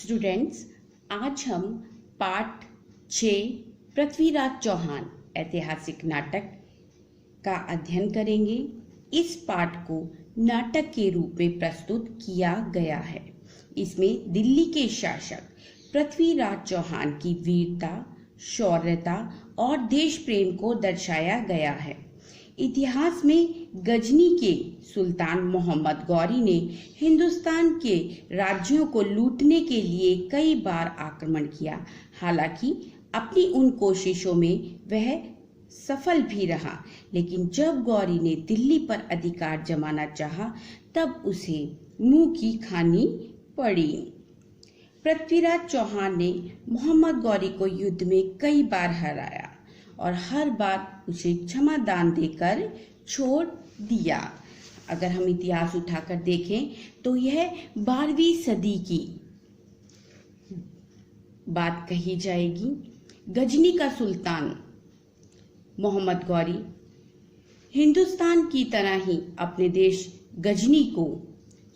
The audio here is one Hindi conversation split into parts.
स्टूडेंट्स, आज हम पाठ 6 पृथ्वीराज चौहान ऐतिहासिक नाटक का अध्ययन करेंगे। इस पाठ को नाटक के रूप में प्रस्तुत किया गया है। इसमें दिल्ली के शासक पृथ्वीराज चौहान की वीरता, शौर्यता और देश प्रेम को दर्शाया गया है। इतिहास में गजनी के सुल्तान मोहम्मद गौरी ने हिंदुस्तान के राज्यों को लूटने के लिए कई बार आक्रमण किया। हालांकि अपनी उन कोशिशों में वह सफल भी रहा, लेकिन जब गौरी ने दिल्ली पर अधिकार जमाना चाहा तब उसे मुंह की खानी पड़ी। पृथ्वीराज चौहान ने मोहम्मद गौरी को युद्ध में कई बार हराया और हर बार उसे क्षमा दान देकर छोड़ दिया। अगर हम इतिहास उठाकर देखें तो यह 12वीं सदी की बात कही जाएगी। गजनी का सुल्तान मोहम्मद गौरी हिंदुस्तान की तरह ही अपने देश गजनी को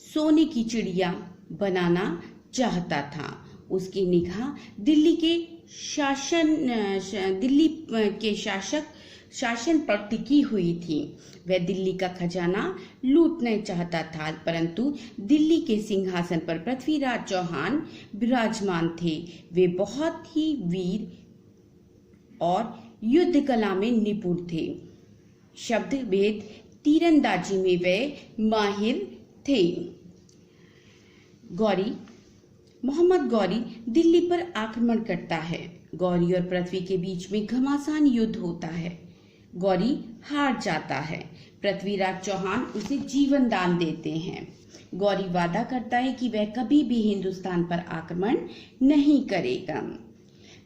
सोने की चिड़िया बनाना चाहता था। उसकी निगाह दिल्ली के शासन पर टिकी हुई थी। वह दिल्ली का खजाना लूटना चाहता था, परंतु दिल्ली के सिंहासन पर पृथ्वीराज चौहान विराजमान थे। वे बहुत ही वीर और युद्ध कला में निपुण थे। शब्द भेद तीरंदाजी में वे माहिर थे। मोहम्मद गौरी दिल्ली पर आक्रमण करता है। गौरी और पृथ्वी के बीच में घमासान युद्ध होता है। गौरी हार जाता है। पृथ्वीराज चौहान उसे जीवन दान देते हैं। गौरी वादा करता है कि वह कभी भी हिंदुस्तान पर आक्रमण नहीं करेगा।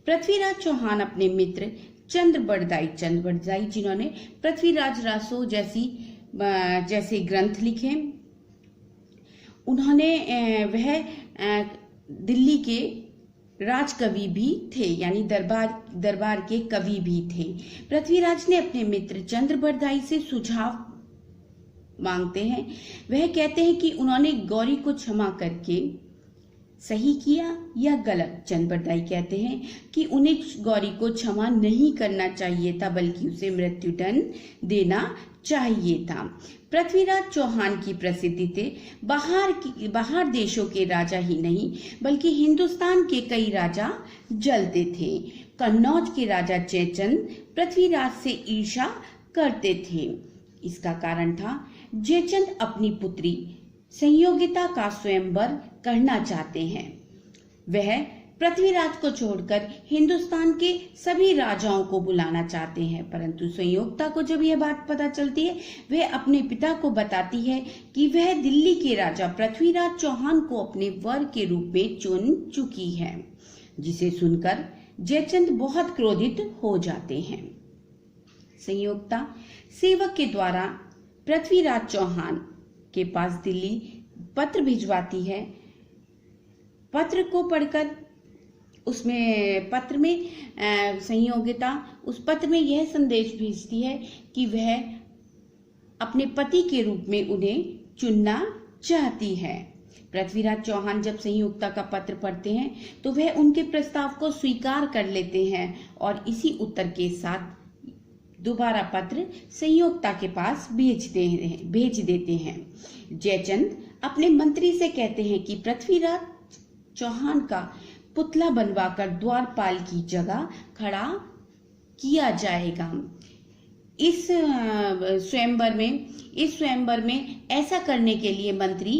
पृथ्वीराज चौहान अपने मित्र चंद्रबरदाई जिन्होंने पृथ्वीराज रासो जैसे ग्रंथ लिखे, वह दिल्ली के राजकवि भी थे, यानी दरबार के कवि भी थे। पृथ्वीराज ने अपने मित्र चंद्रबरदाई से सुझाव मांगते हैं। वह कहते हैं कि उन्होंने गौरी को क्षमा करके सही किया या गलत। चंद्रबरदाई कहते हैं कि उन्हें गौरी को क्षमा नहीं करना चाहिए था, बल्कि उसे मृत्युदंड देना चाहिए था। पृथ्वीराज चौहान की प्रसिद्धि थे बाहर देशों के राजा ही नहीं, बल्कि हिंदुस्तान के कई राजा जलते थे। कन्नौज के राजा जयचंद पृथ्वीराज से ईर्ष्या करते थे। इसका कारण था जयचंद अपनी पुत्री संयोगिता का स्वयंवर करना चाहते हैं। वह पृथ्वीराज को छोड़कर हिंदुस्तान के सभी राजाओं को बुलाना चाहते हैं, परंतु संयोगिता को जब यह बात पता चलती है, वह अपने पिता को बताती है कि वह दिल्ली के राजा पृथ्वीराज चौहान को अपने वर के रूप में चुन चुकी है, जिसे सुनकर जयचंद बहुत क्रोधित हो जाते हैं। संयोगिता सेवक के द्वारा पृथ्वीराज चौहान के पास दिल्ली पत्र भिजवाती है। पत्र को पढ़कर संयोगिता उस पत्र में यह संदेश भेजती है कि वह अपने पति के रूप में उन्हें चुनना चाहती है। पृथ्वीराज चौहान जब संयोगिता का पत्र पढ़ते हैं तो वह उनके प्रस्ताव को स्वीकार कर लेते हैं और इसी उत्तर के साथ दोबारा पत्र संयोगिता के पास भेज देते हैं। जयचंद अपने मंत्री से कहते हैं कि पृथ्वीराज चौहान का पुतला बनवाकर द्वारपाल की जगह खड़ा किया जाएगा। इस स्वयंवर में ऐसा करने के लिए मंत्री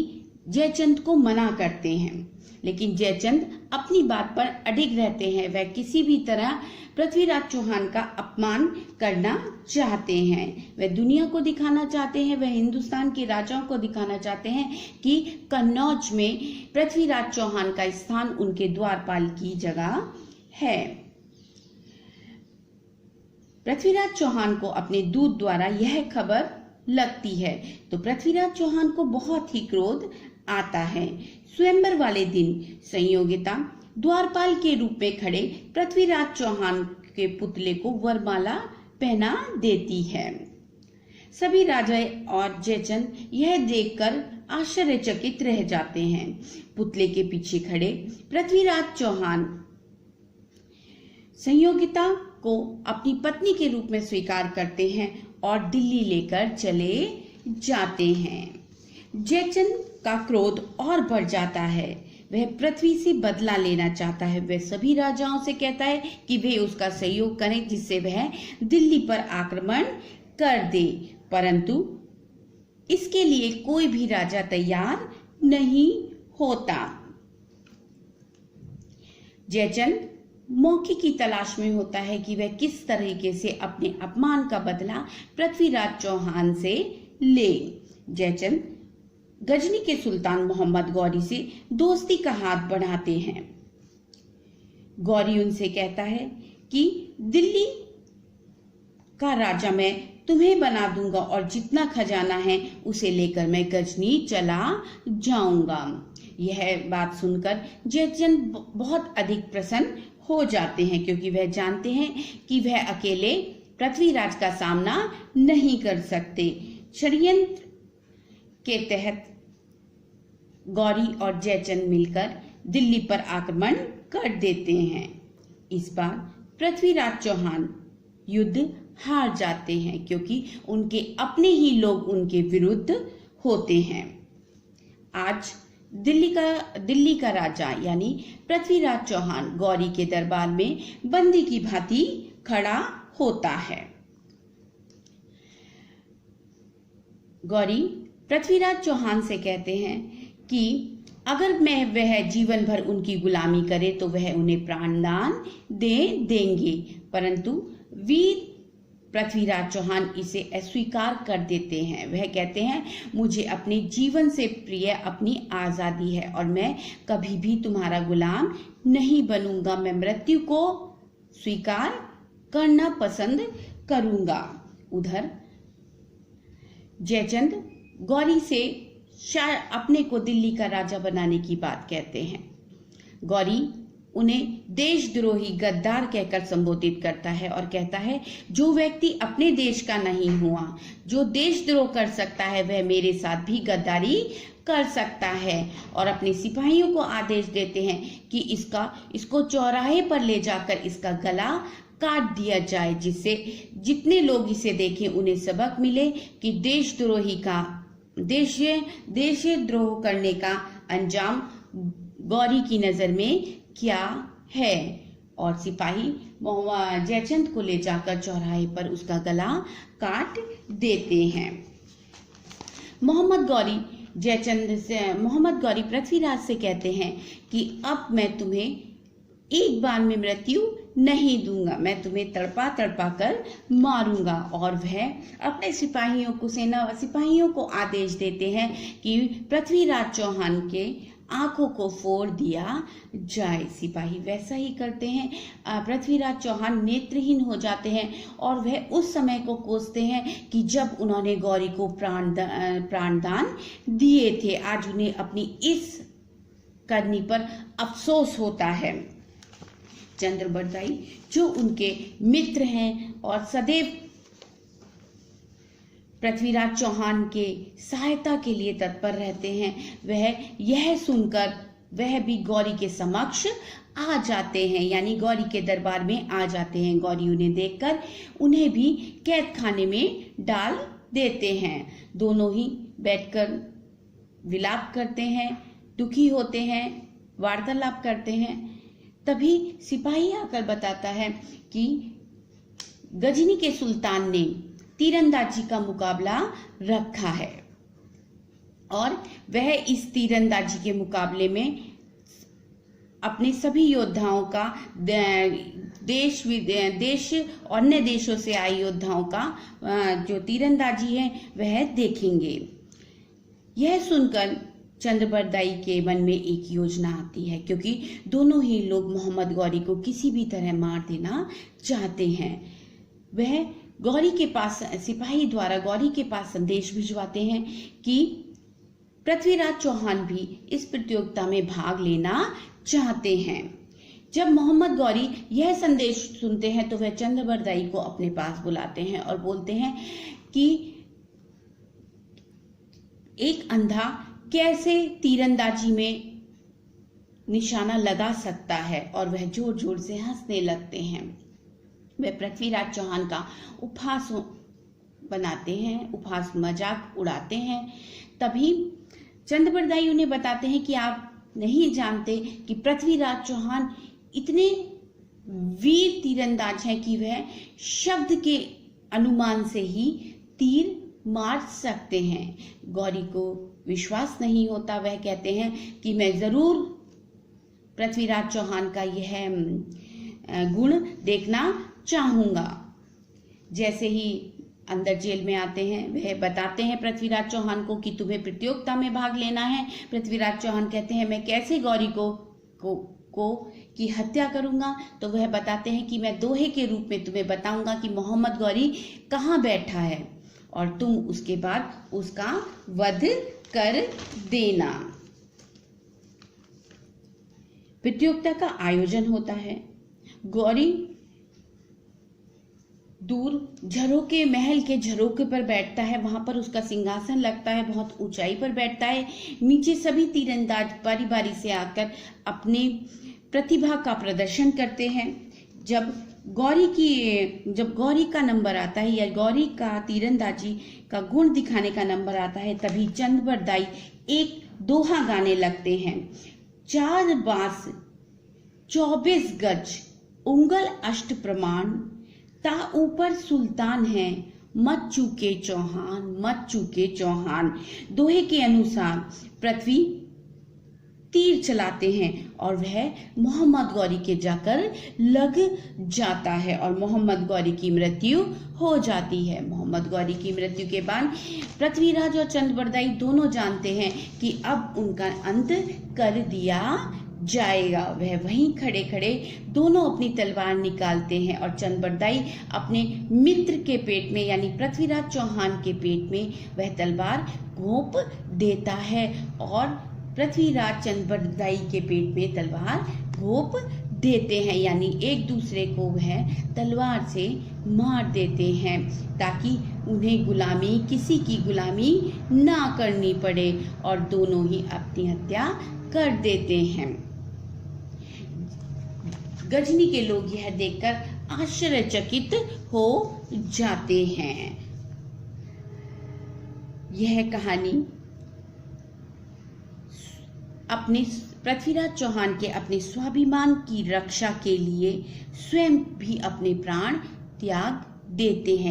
जयचंद को मना करते हैं, लेकिन जयचंद अपनी बात पर अडिग रहते हैं। वह किसी भी तरह पृथ्वीराज चौहान का अपमान करना चाहते हैं। वह दुनिया को दिखाना चाहते हैं, वह हिंदुस्तान के राजाओं को दिखाना चाहते हैं कि कन्नौज में पृथ्वीराज चौहान का स्थान उनके द्वारपाल की जगह है। पृथ्वीराज चौहान को अपने दूत द्वारा यह खबर लगती है तो पृथ्वीराज चौहान को बहुत ही क्रोध आता है। स्वयंवर वाले दिन संयोगिता द्वारपाल के रूप में खड़े पृथ्वीराज चौहान के पुतले को वरमाला पहना देती है। सभी राजा और जयचंद यह देखकर आश्चर्यचकित रह जाते हैं। पुतले के पीछे खड़े पृथ्वीराज चौहान संयोगिता को अपनी पत्नी के रूप में स्वीकार करते हैं और दिल्ली लेकर चले जाते हैं। जयचंद का क्रोध और बढ़ जाता है। वह पृथ्वी से बदला लेना चाहता है। वह सभी राजाओं से कहता है कि वे उसका सहयोग करें जिससे वह दिल्ली पर आक्रमण कर दे, परंतु इसके लिए कोई भी राजा तैयार नहीं होता। जयचंद मौके की तलाश में होता है कि वह किस तरीके से अपने अपमान का बदला पृथ्वीराज चौहान से ले। जयचंद गजनी के सुल्तान मोहम्मद गौरी से दोस्ती का हाथ बढ़ाते हैं। गौरी उनसे कहता है कि दिल्ली का राजा मैं तुम्हें बना दूंगा और जितना खजाना है उसे लेकर मैं गजनी चला जाऊंगा। यह बात सुनकर जयचंद बहुत अधिक प्रसन्न हो जाते हैं, क्योंकि वह जानते हैं कि वह अकेले पृथ्वीराज का सामना नहीं कर सकते। षड्यंत्र के तहत गौरी और जयचंद मिलकर दिल्ली पर आक्रमण कर देते हैं। इस बार पृथ्वीराज चौहान युद्ध हार जाते हैं, क्योंकि उनके अपने ही लोग उनके विरुद्ध होते हैं। आज दिल्ली का राजा यानी पृथ्वीराज चौहान गौरी के दरबार में बंदी की भांति खड़ा होता है। गौरी पृथ्वीराज चौहान से कहते हैं कि अगर वह जीवन भर उनकी गुलामी करे तो वह उन्हें प्राणदान दे देंगे, परंतु वीर पृथ्वीराज चौहान इसे अस्वीकार कर देते हैं। वह कहते हैं, मुझे अपने जीवन से प्रिय अपनी आजादी है और मैं कभी भी तुम्हारा गुलाम नहीं बनूंगा। मैं मृत्यु को स्वीकार करना पसंद करूंगा। उधर जयचंद गौरी से शायद अपने को दिल्ली का राजा बनाने की बात कहते हैं। गौरी उन्हें देशद्रोही गद्दार कहकर संबोधित करता है और कहता है, जो व्यक्ति अपने देश का नहीं हुआ, जो देशद्रोह कर सकता है, वह मेरे साथ भी गद्दारी कर सकता है। और अपने सिपाहियों को आदेश देते हैं कि इसको चौराहे पर ले जाकर इसका गला काट दिया जाए, जिससे जितने लोग इसे देखें उन्हें सबक मिले कि देशद्रोह करने का अंजाम गौरी की नजर में क्या है। और सिपाही जयचंद को ले जाकर चौराहे पर उसका गला काट देते हैं। मोहम्मद गौरी पृथ्वीराज से कहते हैं कि अब मैं तुम्हें एक बार में मृत्यु नहीं दूंगा, मैं तुम्हें तड़पा तड़पा कर मारूंगा। और वह अपने सिपाहियों को आदेश देते हैं कि पृथ्वीराज चौहान के आंखों को फोड़ दिया जाए। सिपाही वैसा ही करते हैं। पृथ्वीराज चौहान नेत्रहीन हो जाते हैं और वह उस समय को कोसते हैं कि जब उन्होंने गौरी को प्राणदान दिए थे। आज उन्हें अपनी इस करनी पर अफसोस होता है। चंद्रबरदाई जो उनके मित्र हैं और सदैव पृथ्वीराज चौहान के सहायता के लिए तत्पर रहते हैं, वह यह सुनकर वह भी गौरी के समक्ष आ जाते हैं, यानी गौरी के दरबार में आ जाते हैं। गौरी उन्हें देखकर उन्हें भी कैद खाने में डाल देते हैं। दोनों ही बैठकर विलाप करते हैं, दुखी होते हैं, वार्तालाप करते हैं। तभी सिपाही आकर बताता है कि गजनी के सुल्तान ने तीरंदाजी का मुकाबला रखा है और वह इस तीरंदाजी के मुकाबले में अपने सभी योद्धाओं का देश और अन्य देशों से आए योद्धाओं का जो तीरंदाजी है वह देखेंगे। यह सुनकर चंद्रबरदाई के मन में एक योजना आती है, क्योंकि दोनों ही लोग मोहम्मद गौरी को किसी भी तरह मार देना चाहते हैं। वह गौरी के पास सिपाही द्वारा गौरी के पास संदेश भिजवाते हैं कि पृथ्वीराज चौहान भी इस प्रतियोगिता में भाग लेना चाहते हैं। जब मोहम्मद गौरी यह संदेश सुनते हैं तो वह चंद्रबरदाई को अपने पास बुलाते हैं और बोलते हैं कि एक अंधा कैसे तीरंदाजी में निशाना लगा सकता है और वह जोर जोर से हंसने लगते हैं। वह पृथ्वीराज चौहान का उपहास बनाते हैं, उपहास मजाक उड़ाते हैं। तभी चंद्रबरदाई उन्हें बताते हैं कि आप नहीं जानते कि पृथ्वीराज चौहान इतने वीर तीरंदाज हैं कि वह शब्द के अनुमान से ही तीर मार सकते हैं। गौरी को विश्वास नहीं होता। वह कहते हैं कि मैं जरूर पृथ्वीराज चौहान का यह गुण देखना चाहूंगा। जैसे ही अंदर जेल में आते हैं, वह बताते हैं पृथ्वीराज चौहान को कि तुम्हें प्रतियोगिता में भाग लेना है। पृथ्वीराज चौहान कहते हैं मैं कैसे गौरी को की हत्या करूंगा। तो वह बताते हैं कि मैं दोहे के रूप में तुम्हें बताऊंगा कि मोहम्मद गौरी कहाँ बैठा है और तुम उसके बाद उसका वध कर देना। प्रतियोगिता का आयोजन होता है। गौरी दूर झरोके, महल के झरोके पर बैठता है। वहां पर उसका सिंहासन लगता है, बहुत ऊंचाई पर बैठता है। नीचे सभी तीरंदाज बारी बारी से आकर अपने प्रतिभा का प्रदर्शन करते हैं। जब गौरी का नंबर आता है या गौरी का तीरंदाजी का गुण दिखाने का नंबर आता है, तभी चंद्रबरदाई एक दोहा गाने लगते हैं। 4 बांस 24 गज उंगल अष्ट प्रमाण, ता ऊपर सुल्तान है मत चूके चौहान, मत चूके चौहान। दोहे के अनुसार पृथ्वी तीर चलाते हैं और वह मोहम्मद गौरी के जाकर लग जाता है और मोहम्मद गौरी की मृत्यु हो जाती है। मोहम्मद गौरी की मृत्यु के बाद पृथ्वीराज और चंद्रबरदाई दोनों जानते हैं कि अब उनका अंत कर दिया जाएगा। वह वहीं खड़े खड़े दोनों अपनी तलवार निकालते हैं और चंद्रबरदाई अपने मित्र के पेट में यानी पृथ्वीराज चौहान के पेट में वह तलवार घोंप देता है और पृथ्वीराज चंद्रबरदाई के पेट में तलवार घोंप देते हैं, यानी एक दूसरे को वह तलवार से मार देते हैं ताकि उन्हें किसी की गुलामी ना करनी पड़े और दोनों ही अपनी हत्या कर देते हैं। गजनी के लोग यह देखकर आश्चर्यचकित हो जाते हैं। यह कहानी अपने पृथ्वीराज चौहान के अपने स्वाभिमान की रक्षा के लिए स्वयं भी अपने प्राण त्याग देते हैं।